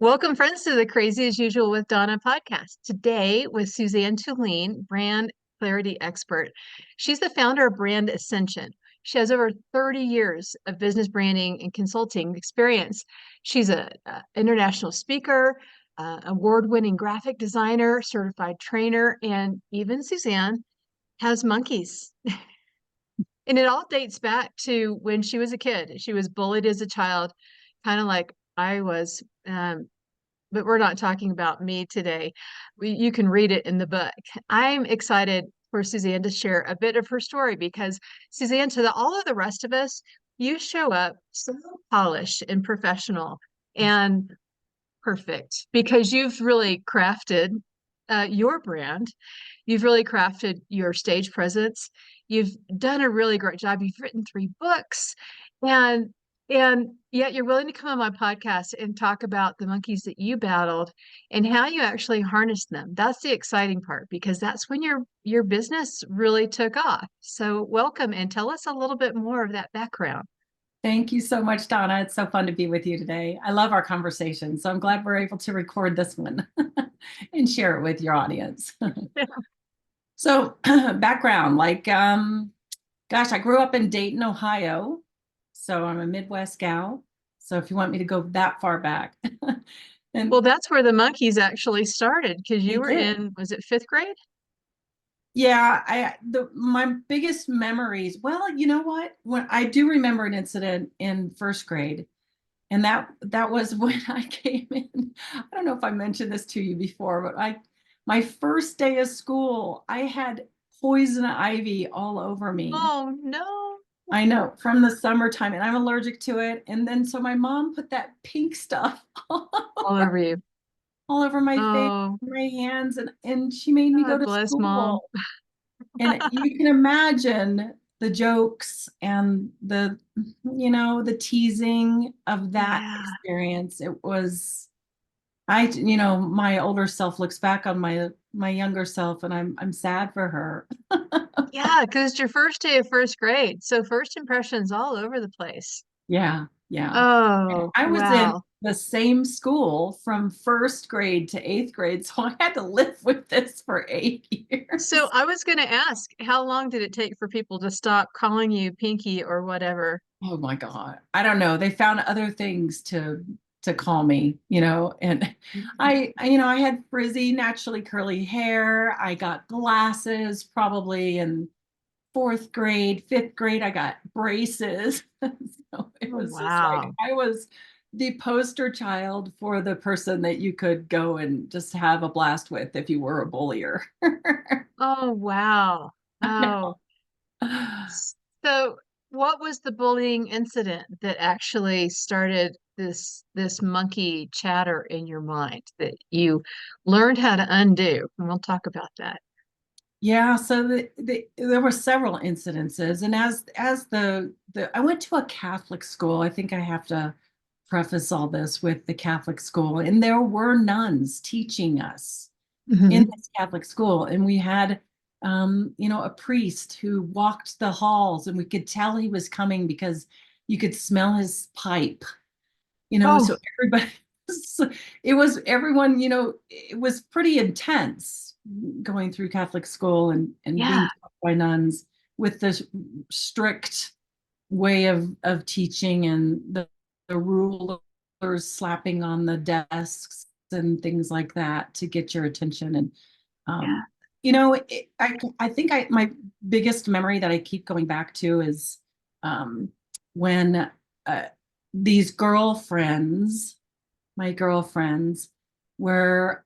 Welcome, friends, to the Crazy as Usual with Donna podcast. Today with Suzanne Tulien, brand clarity expert. She's the founder of Brand Ascension. She has over 30 years of business branding and consulting experience. She's an international speaker, award-winning graphic designer, certified trainer, and even Suzanne has monkeys. And it all dates back to when she was a kid. She was bullied as a child, kind of like I was. But we're not talking about me today. You can read it in the book. I'm excited for Suzanne to share a bit of her story because Suzanne, all of the rest of us, you show up so polished and professional and perfect because you've really crafted your brand. You've really crafted your stage presence. You've done a really great job. You've written 3 books, and yet you're willing to come on my podcast and talk about the monkeys that you battled and how you actually harnessed them. That's the exciting part because that's when your business really took off. So welcome and tell us a little bit more of that background. Thank you so much, Donna. It's so fun to be with you today. I love our conversation, so I'm glad we're able to record this one and share it with your audience. So, background, gosh, I grew up in Dayton, Ohio, so I'm a Midwest gal. So if you want me to go that far back, and Well, that's where the monkeys actually started because they you were did. in, was it fifth grade? Yeah, my biggest memories, well, you know what? When I do remember an incident in first grade. And that was when I came in. I don't know if I mentioned this to you before, but my first day of school, I had poison ivy all over me. Oh no. I know, from the summertime, and I'm allergic to it. And then so my mom put that pink stuff All over you. all over my face, Oh, my hands, and she made me go God to bless mom. school. And you can imagine the jokes and the teasing of that Yeah. experience. It was, my older self looks back on my younger self, and I'm sad for her. Yeah, because it's your first day of first grade. So first impressions all over the place. Yeah, yeah. Oh, I was in wow. the same school from first grade to eighth grade, so I had to live with this for 8 years. So I was going to ask, how long did it take for people to stop calling you Pinky or whatever? Oh my God. I don't know. They found other things to call me, and I had frizzy, naturally curly hair. I got glasses probably in fourth grade, fifth grade, I got braces. So it Oh, was just like wow. I was the poster child for the person that you could go and just have a blast with if you were a bullier. Oh, wow. I Oh, know. so what was the bullying incident that actually started this monkey chatter in your mind that you learned how to undo? And we'll talk about that. Yeah, so there were several incidences, and as the I went to a Catholic school. I think I have to preface all this with the Catholic school, and there were nuns teaching us in Hmm. this Catholic school, and we had a priest who walked the halls, and we could tell he was coming because you could smell his pipe. Oh, So everybody, it was everyone, it was pretty intense going through Catholic school and being yeah. taught by nuns with this strict way of teaching and the rulers slapping on the desks and things like that to get your attention. And, Yeah. um, I think my biggest memory that I keep going back to is when uh, these my girlfriends, were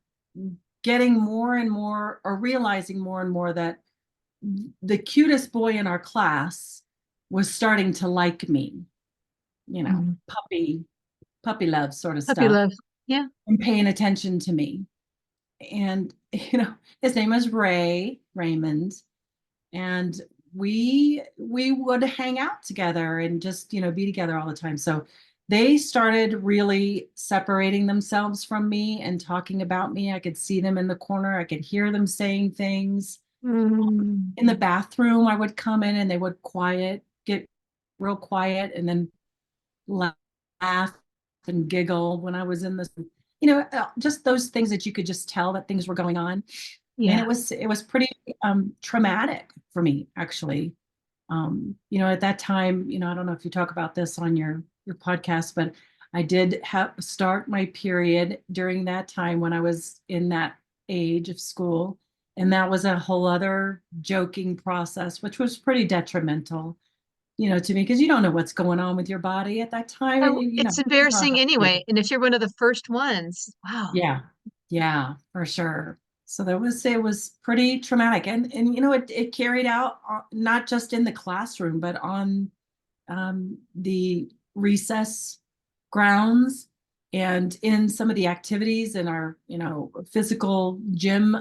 getting more and more, or realizing more and more, that the cutest boy in our class was starting to like me, Mhm. puppy love sort of Puppy stuff, love. Yeah. and paying attention to me. And, his name was Raymond, and we would hang out together and just be together all the time. So they started really separating themselves from me and talking about me. I could see them in the corner. I could hear them saying things Mm. in the bathroom. I would come in and they would get real quiet, and then laugh and giggle when I was in this. just those things that you could just tell that things were going on. And Yeah. it was pretty traumatic for me, actually. At that time, I don't know if you talk about this on your podcast, but I did start my period during that time when I was in that age of school. And that was a whole other joking process, which was pretty detrimental, to me, because you don't know what's going on with your body at that time. And Oh, it's you know embarrassing how to anyway. feel. And if you're one of the first ones, wow. Yeah. Yeah, for sure. So it was pretty traumatic. And it carried out not just in the classroom, but on the recess grounds and in some of the activities in our, physical gym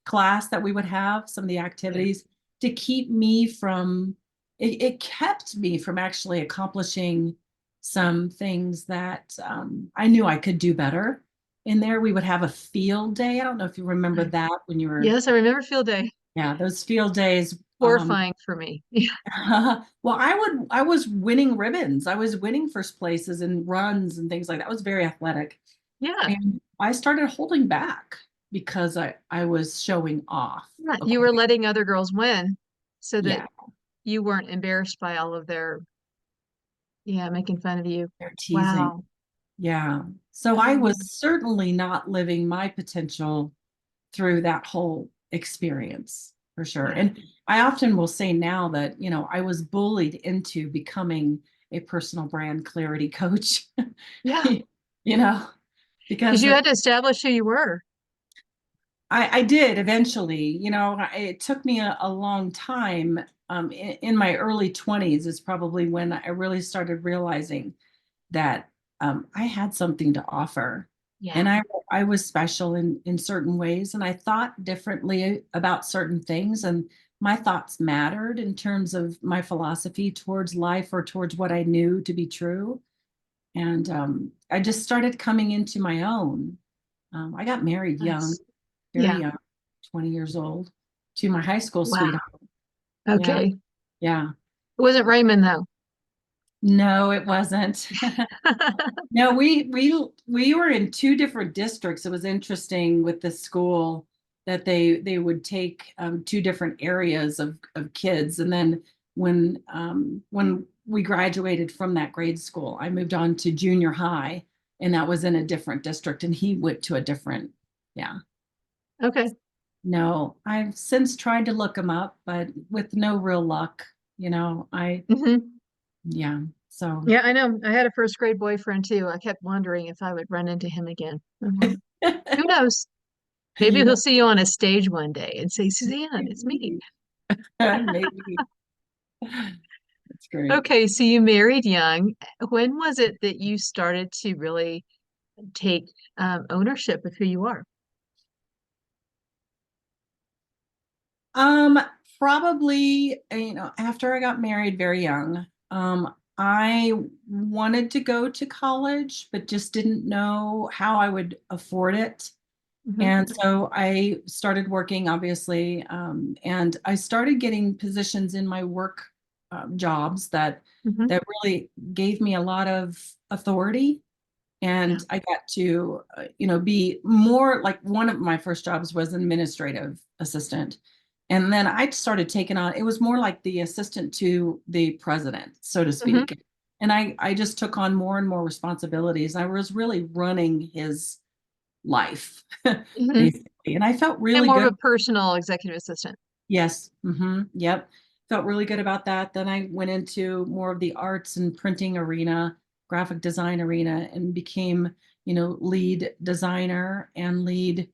class that we would have, some of the Yeah. activities to keep me from, it kept me from actually accomplishing some things that I knew I could do better. In there, we would have a field day. I don't know if you remember Right. that when you were, Yes, I remember field day. yeah, those field days. Horrifying for me. Well, I was winning ribbons. I was winning first places and runs and things like that. I was very athletic. Yeah. And I started holding back because I was showing off. Right. You were According, letting other girls win so that yeah, you weren't embarrassed by all of their, yeah, making fun of you. they're teasing. Wow. Yeah. So I Um, was certainly not living my potential through that whole experience for sure. yeah. And I often will say now that, I was bullied into becoming a personal brand clarity coach, Yeah. you know, Because because you had to establish who you were. I did eventually, it took me a long time. In my early 20s is probably when I really started realizing that I had something to offer. Yeah. And I was special in certain ways, and I thought differently about certain things. And my thoughts mattered in terms of my philosophy towards life or towards what I knew to be true. And I just started coming into my own. I got married young, Nice. very Yeah. young, 20 years old, to my high school Wow. sweetheart. Yeah, Okay. yeah. It wasn't Raymond though. No, it wasn't. No, we were in two different districts. It was interesting with the school that they would take two different areas of kids, and then when we graduated from that grade school, I moved on to junior high, and that was in a different district, and he went to a different, yeah. Okay. No, I've since tried to look him up, but with no real luck. Hmm. Yeah, so. Yeah, I know. I had a first grade boyfriend too. I kept wondering if I would run into him again. Mhm. Who knows? Maybe You he'll know, see you on a stage one day and say, Suzanne, it's me. maybe that's great. Okay, so you married young. When was it that you started to really take ownership of who you are? Um, Probably, after I got married very young, I wanted to go to college, but just didn't know how I would afford it. Hmm. And so I started working, obviously, and I started getting positions in my work jobs Hmm. that really gave me a lot of authority. Yeah. And I got to, be more like one of my first jobs was administrative assistant. And then I started taking on, it was more like the assistant to the president, so to Hmm. speak. And I just took on more and more responsibilities. I was really running his life, Hmm. basically. And I felt And really more of good. a personal executive assistant. Yes. Yep. Felt really good about that. Then I went into more of the arts and printing arena, graphic design arena, and became, lead designer and lead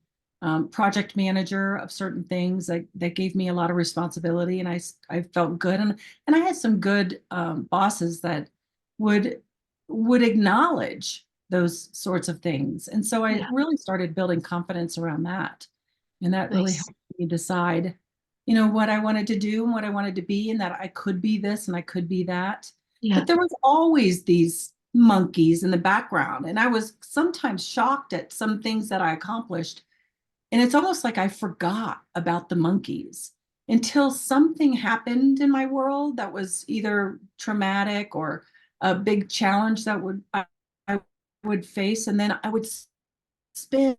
project manager of certain things that gave me a lot of responsibility. And I felt good. And I had some good bosses that would acknowledge those sorts of things. And so I Yeah. really started building confidence around that. And that really Nice. helped me decide, what I wanted to do and what I wanted to be, and that I could be this and I could be that. Yeah. But there was always these monkeys in the background. And I was sometimes shocked at some things that I accomplished. And it's almost like I forgot about the monkeys until something happened in my world that was either traumatic or a big challenge that I would face. And then I would spin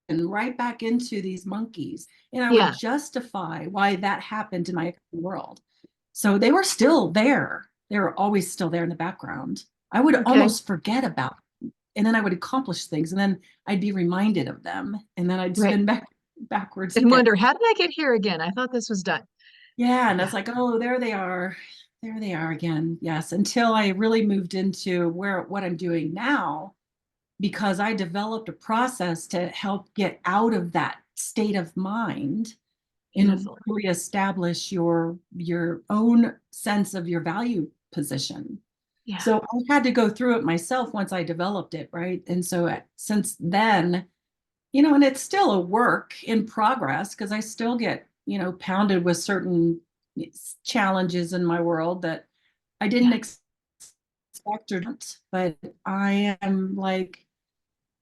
right back into these monkeys. And I would Yeah. justify why that happened in my world. So they were still there. They were always still there in the background. I would Okay. almost forget about them. And then I would accomplish things and then I'd be reminded of them. And then I'd Right. spin backwards And again. wonder, how did I get here again? I thought this was done. Yeah. And I Yeah. was like, oh, there they are. There they are again. Yes. Until I really moved into what I'm doing now, because I developed a process to help get out of that state of mind and Beautiful. really establish your own sense of your value position. Yeah. So I had to go through it myself once I developed it, right? And so since then, and it's still a work in progress because I still get, pounded with certain challenges in my world that I didn't Yeah. expect or not, but I am like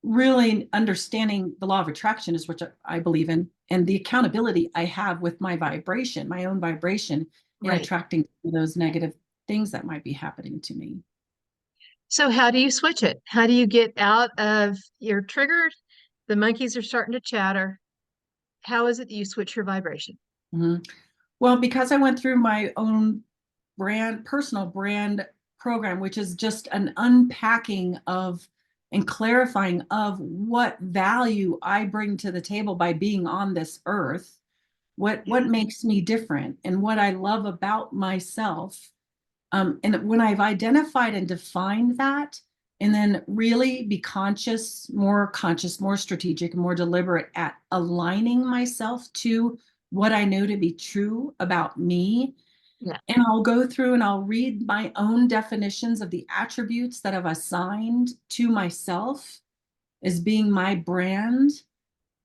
really understanding the law of attraction is which I believe in, and the accountability I have with my vibration, my own vibration, in Right. attracting those negative things that might be happening to me. So how do you switch it? How do you get out of you're triggered? The monkeys are starting to chatter. How is it that you switch your vibration? Mhm. Well, because I went through my own personal brand program, which is just an unpacking of and clarifying of what value I bring to the table by being on this earth, what Yeah. makes me different and what I love about myself. And when I've identified and defined that, and then really be conscious, more strategic, more deliberate at aligning myself to what I know to be true about me. Yeah. And I'll go through and I'll read my own definitions of the attributes that I've assigned to myself as being my brand,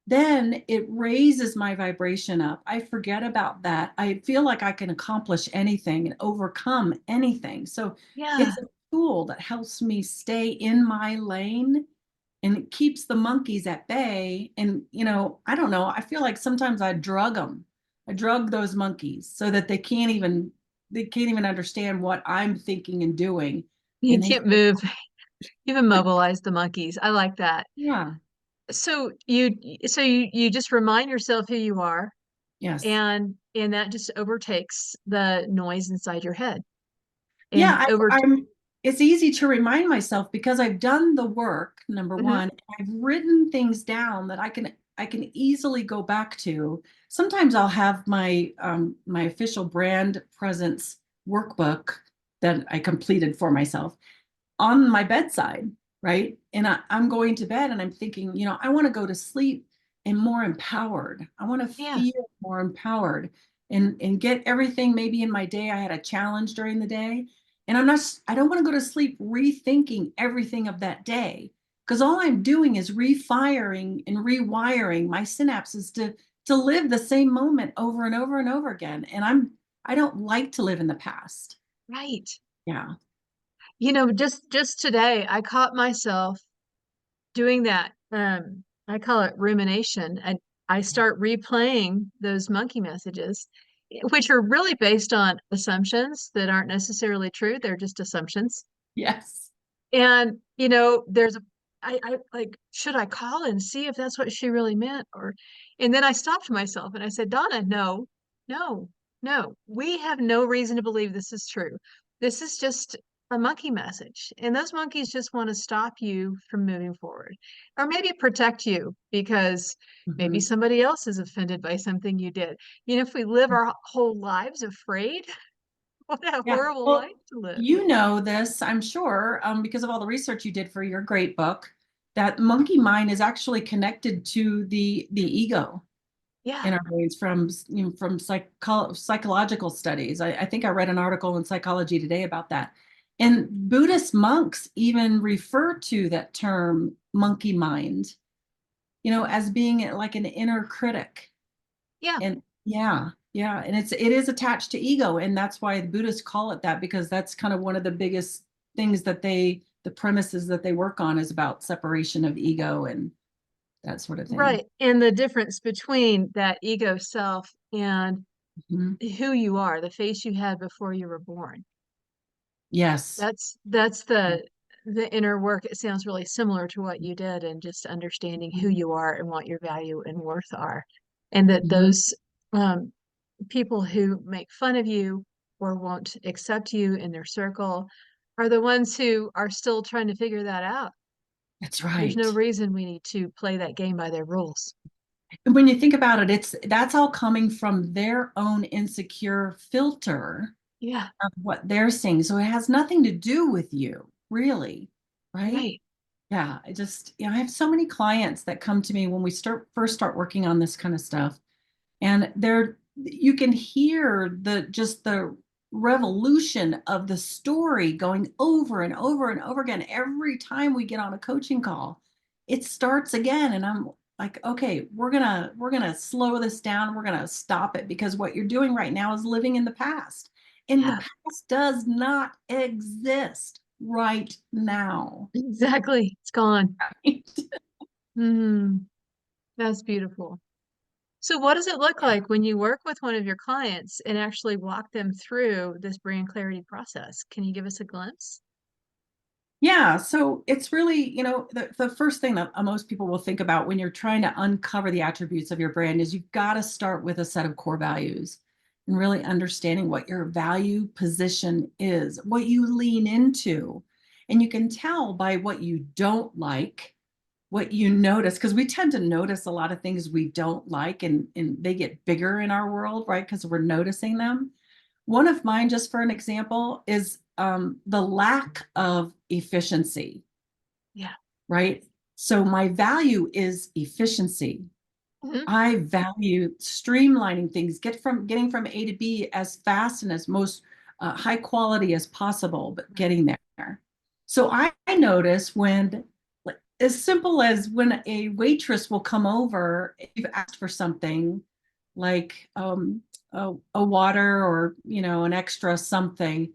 then it raises my vibration up. I forget about that. I feel like I can accomplish anything and overcome anything. So Yeah. it's a tool that helps me stay in my lane and it keeps the monkeys at bay. And, I don't know. I feel like sometimes I drug them. I drug those monkeys so that they can't even understand what I'm thinking and doing. You And they can't say, move. You've immobilized the monkeys. I like that. yeah, So you just remind yourself who you are, yes. and that just overtakes the noise inside your head. And Yeah, over it's easy to remind myself because I've done the work, number Mhm. one. I've written things down that I can easily go back to. Sometimes I'll have my official brand presence workbook that I completed for myself on my bedside, right? And I'm going to bed and I'm thinking, I want to go to sleep and more empowered. I want to Yeah. feel more empowered and get everything maybe in my day. I had a challenge during the day. And I don't want to go to sleep rethinking everything of that day. Because all I'm doing is refiring and rewiring my synapses to live the same moment over and over and over again. And I don't like to live in the past. Right. Yeah. Just today I caught myself doing that. I call it rumination, and I start replaying those monkey messages, which are really based on assumptions that aren't necessarily true. They're just assumptions. Yes. And there's I like, should I call and see if that's what she really meant? And then I stopped myself and I said, Donna, no, no, no. We have no reason to believe this is true. This is just a monkey message. And those monkeys just want to stop you from moving forward. Or maybe protect you because maybe Mhm. somebody else is offended by something you did. If we live our whole lives afraid, what a Yeah. horrible life Well, to live. you know this, I'm sure, because of all the research you did for your great book, that monkey mind is actually connected to the ego Yeah. in our brains from psychological studies. I think I read an article in Psychology Today about that. And Buddhist monks even refer to that term monkey mind, as being like an inner critic. Yeah. And yeah, and it is attached to ego, and that's why the Buddhists call it that because that's kind of one of the biggest things the premises that they work on is about separation of ego and that sort of thing. Right. And the difference between that ego self and Mhm. who you are, the face you had before you were born. Yes. That's the the inner work, it sounds really similar to what you did, and just understanding who you are and what your value and worth are. And that Mhm. those um, people who make fun of you or won't accept you in their circle are the ones who are still trying to figure that out. That's There's no right. reason we need to play that game by their rules. And when you think about it, that's all coming from their own insecure filter Yeah, of what they're seeing. So it has nothing to do with you, really, right? right. Yeah, I have so many clients that come to me when we first start working on this kind of stuff, and you can hear the revolution of the story going over and over and over again every time we get on a coaching call. It starts again, and I'm like, okay, we're gonna slow this down. We're gonna stop it, because what you're doing right now is living in the past, and the Yeah, past does not exist right now. exactly. It's gone. Hmm. That's beautiful. So what does it look like when you work with one of your clients and actually walk them through this brand clarity process? Can you give us a glimpse? Yeah, so it's really, the first thing that most people will think about when you're trying to uncover the attributes of your brand is you've got to start with a set of core values and really understanding what your value position is, what you lean into. And you can tell by what you don't like, what you notice, because we tend to notice a lot of things we don't like, and they get bigger in our world, right? Because we're noticing them. One of mine, just for an example, is the lack of efficiency, Yeah. right? So my value is efficiency. Mhm. I value streamlining things, getting from A to B as fast and as most high quality as possible, but getting there. So I notice when, like, as simple as when a waitress will come over, if you've asked for something like a water, or an extra something,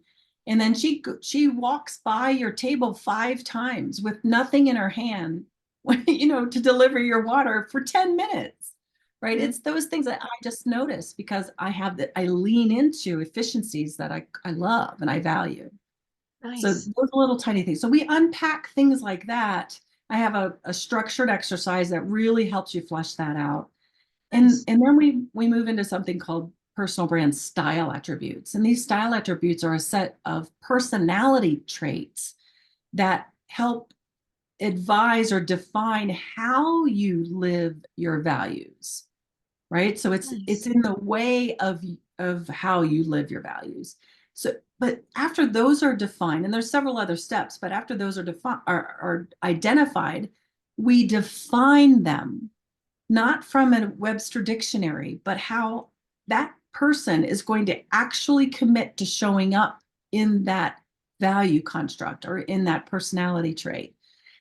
and then she walks by your table 5 times with nothing in her hand, to deliver your water for 10 minutes. Right. Mhm. It's those things that I just notice because I lean into efficiencies that I love and I value. So Nice. those little tiny things. So we unpack things like that. I have a structured exercise that really helps you flesh that out. And Nice. then we move into something called personal brand style attributes. And these style attributes are a set of personality traits that help advise or define how you live your values, right? So it's Nice. in the way of how you live your values. So, but after those are defined, and there's several other steps, but after those are identified, we define them not from a Webster dictionary, but how that person is going to actually commit to showing up in that value construct or in that personality trait.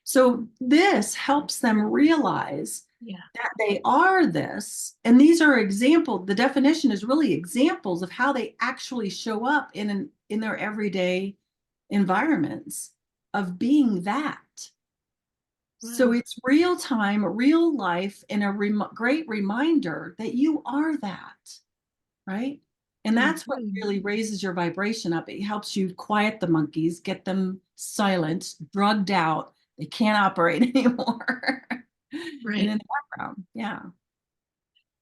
So this helps them realize Yeah. that they are this. And these are examples. The definition is really examples of how they actually show up in their everyday environments of being that. So Wow. it's real time, real life, and a great reminder that you are that, right? And that's what Mhm. really raises your vibration up. It helps you quiet the monkeys, get them silent, drugged out. They can't operate anymore. And Right. in the background, yeah.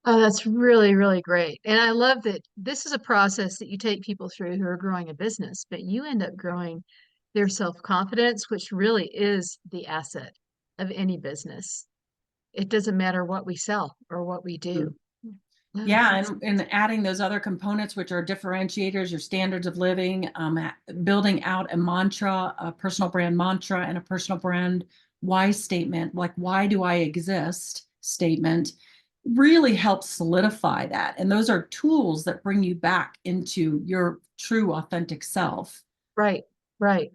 Oh, that's really, really great. And I love that this is a process that you take people through who are growing a business, but you end up growing their self-confidence, which really is the asset of any business. It doesn't matter what we sell or what we do. Oh, Yeah, that's and adding those other components, which are differentiators, your standards of living, building out a mantra, a personal brand mantra, and a personal brand why statement, like why do I exist statement, really helps solidify that. And those are tools that bring you back into your true, authentic self right, right.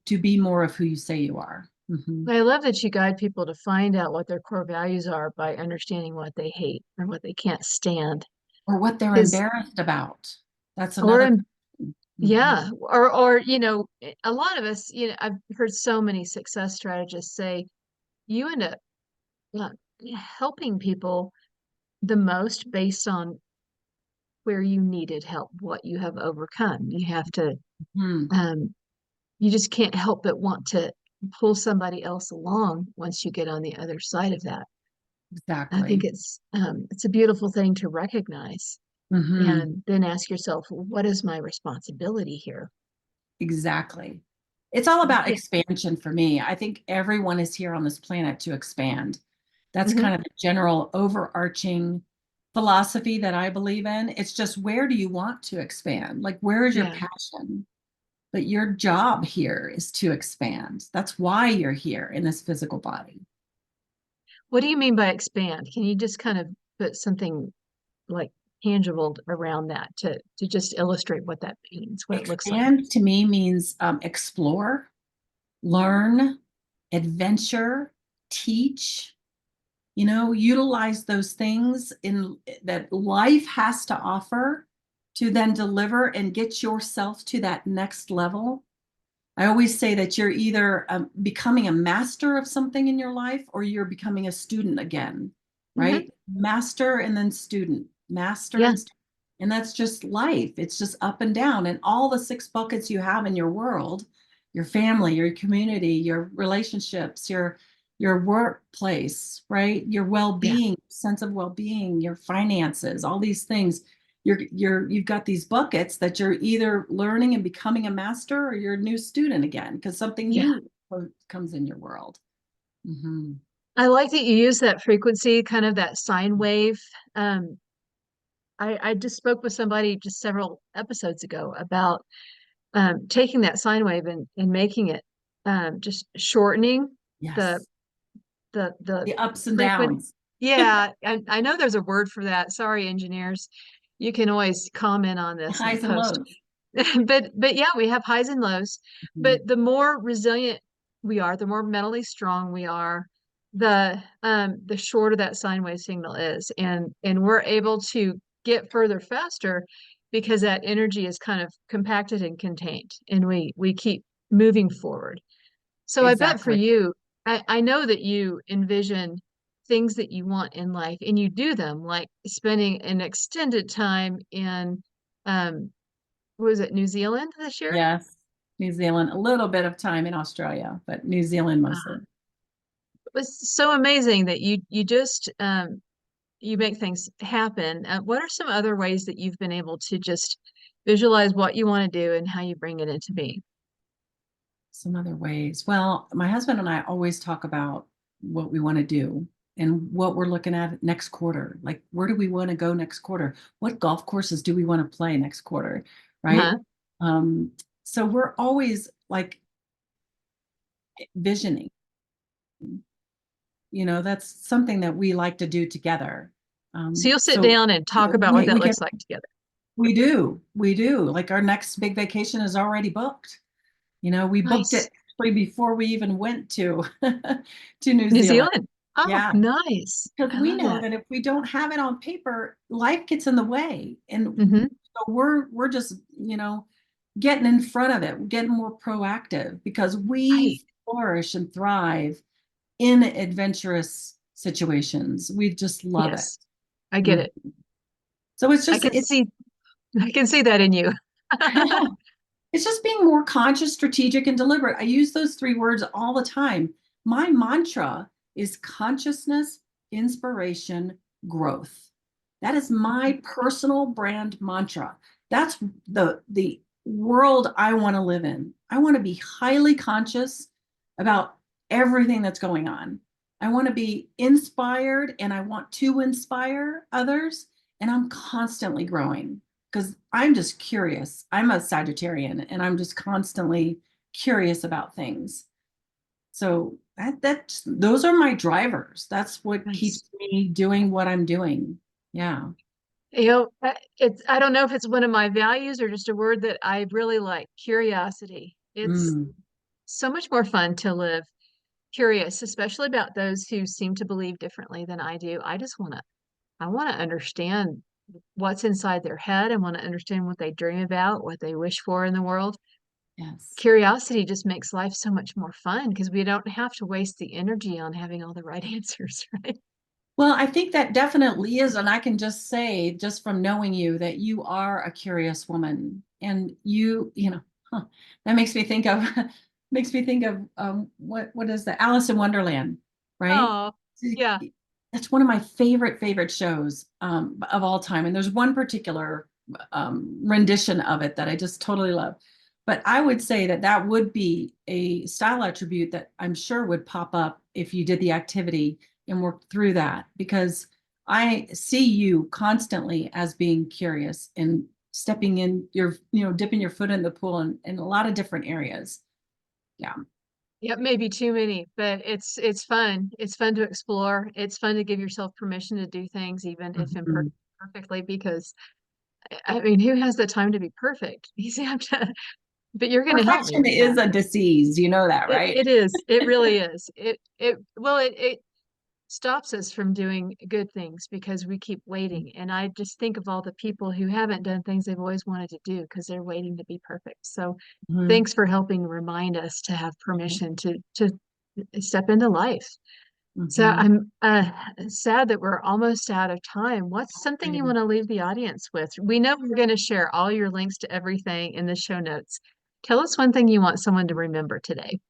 to be more of who you say you are. Mhm. I love that you guide people to find out what their core values are by understanding what they hate or what they can't stand. Or what they're Because, embarrassed about. That's or another. Mhm. yeah, or a lot of us, I've heard so many success strategists say you end up uh, helping people the most based on where you needed help, what you have overcome. You have to, Mhm. um, you just can't help but want to pull somebody else along once you get on the other side of that. I think Exactly. it's a beautiful thing to recognize Hmm. and then ask yourself, what is my responsibility here? Exactly. It's all about Yeah. expansion for me. I think everyone is here on this planet to expand. That's Hmm. kind of the general overarching philosophy that I believe in. It's just, where do you want to expand? Like, where is your Yeah. passion? But your job here is to expand. That's why you're here in this physical body. What do you mean by expand? Can you just kind of put something like tangible around that to just illustrate what that means, what it looks like? Expand to me means explore, learn, adventure, teach, utilize those things in that life has to offer to then deliver and get yourself to that next level. I always say that you're either becoming a master of something in your life, or you're becoming a student again, Hmm. right? Master and then student, master Yeah. and student. And that's just life. It's just up and down. And all the six buckets you have in your world, your family, your community, your relationships, your workplace, right? Your Yeah. well-being, sense of well-being, your finances, all these things. You've got these buckets that you're either learning and becoming a master, or you're a new student again because something Yeah. new comes in your world. Hmm. I like that you use that frequency, kind of that sine wave. Um, I just spoke with somebody just several episodes ago about taking that sine wave and making it just shortening the Yes. the The ups and frequent. downs. Yeah, I know there's a word for that. Sorry, engineers. You can always comment on this in the Highs and post. lows. But yeah, we have highs and lows. Mhm. But the more resilient we are, the more mentally strong we are, the shorter that sine wave signal is, and we're able to get further faster because that energy is kind of compacted and contained, and we keep moving forward. So I bet for Exactly. you, I know that you envision things that you want in life and you do them, like spending an extended time in, what was it, New Zealand this year? Yes. New Zealand, a little bit of time in Australia, but New Zealand mostly. It was so amazing that you just you make things happen. What are some other ways that you've been able to just visualize what you want to do and how you bring it into being? Some other ways. Well, my husband and I always talk about what we want to do and what we're looking at next quarter. Like, where do we want to go next quarter? What golf courses do we want to play next quarter? Right. Uh-huh. Um, so we're always like visioning, that's something that we like to do together. So you'll sit So down and talk about what we that can, looks like together. we do. Like, our next big vacation is already booked. We booked Nice. it actually before we even went to to New New Zealand. Zealand. Oh, Yeah, nice. because I we love know that. that if we don't have it on paper, life gets in the way, and Hmm. so we're just getting in front of it, getting more proactive because Right. we flourish and thrive in adventurous situations. We just love it. Yes, I get Mm. it. So it's I just can it's see I can see that in you. It's just being more conscious, strategic, and deliberate. I use those three words all the time. My mantra is consciousness, inspiration, growth. That is my personal brand mantra. That's the world I want to live in. I want to be highly conscious about everything that's going on. I want to be inspired and I want to inspire others. And I'm constantly growing because I'm just curious. I'm a Sagittarian and I'm just constantly curious about things. So those are my drivers. That's what Nice. keeps me doing what I'm doing. Yeah. I don't know if it's one of my values or just a word that I really like, curiosity. It's Mm, so much more fun to live curious, especially about those who seem to believe differently than I do. I want to understand what's inside their head. I want to understand what they dream about, what they wish for in the world. yes. Curiosity just makes life so much more fun because we don't have to waste the energy on having all the right answers, right? Well, I think that definitely is. And I can just say, just from knowing you, that you are a curious woman. And huh, that makes me think of makes me think of what is the Alice in Wonderland, right? Oh, yeah. That's one of my favorite shows of all time. And there's one particular rendition of it that I just totally love. But I would say that that would be a style attribute that I'm sure would pop up if you did the activity and worked through that, because I see you constantly as being curious and stepping in your, dipping your foot in the pool in a lot of different areas. Yeah. Yep, maybe too many, but it's fun. It's fun to explore. It's fun to give yourself permission to do things, even if Mhm. imperfectly, because I mean, who has the time to be perfect? You have to, but you're going to help me Perfection with that. is a disease, you know that, right? It is. It really is. It stops us from doing good things because we keep waiting. And I just think of all the people who haven't done things they've always wanted to do because they're waiting to be perfect. So Mhm. thanks for helping remind us to have permission to step into life. So Mhm. I'm sad that we're almost out of time. What's something you want to leave the audience with? We know we're going to share all your links to everything in the show notes. Tell us one thing you want someone to remember today.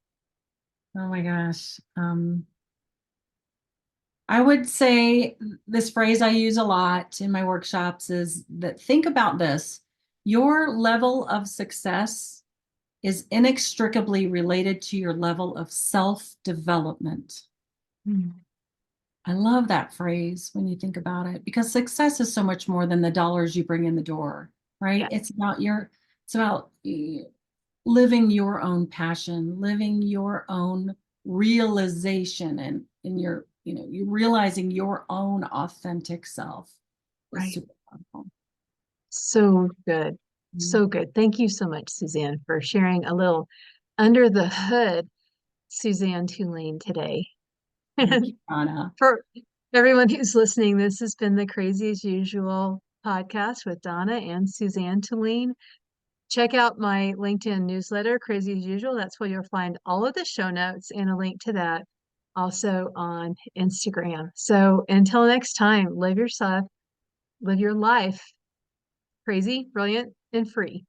Oh my gosh. I would say this phrase I use a lot in my workshops is that think about this. Your level of success is inextricably related to your level of self-development. Mm. I love that phrase when you think about it, because success is so much more than the dollars you bring in the door, right? Yeah, It's about living your own passion, living your own realization, and in your, you realizing your own authentic self is right. super powerful. So good. Mhm. So good. Thank you so much, Suzanne, for sharing a little under the hood Suzanne Tulien today. Thank you, Anna. For everyone who's listening, this has been the Crazy as Usual podcast with Donna and Suzanne Tulien. Check out my LinkedIn newsletter, Crazy as Usual. That's where you'll find all of the show notes and a link to that also on Instagram. So until next time, live yourself, live your life crazy, brilliant, and free.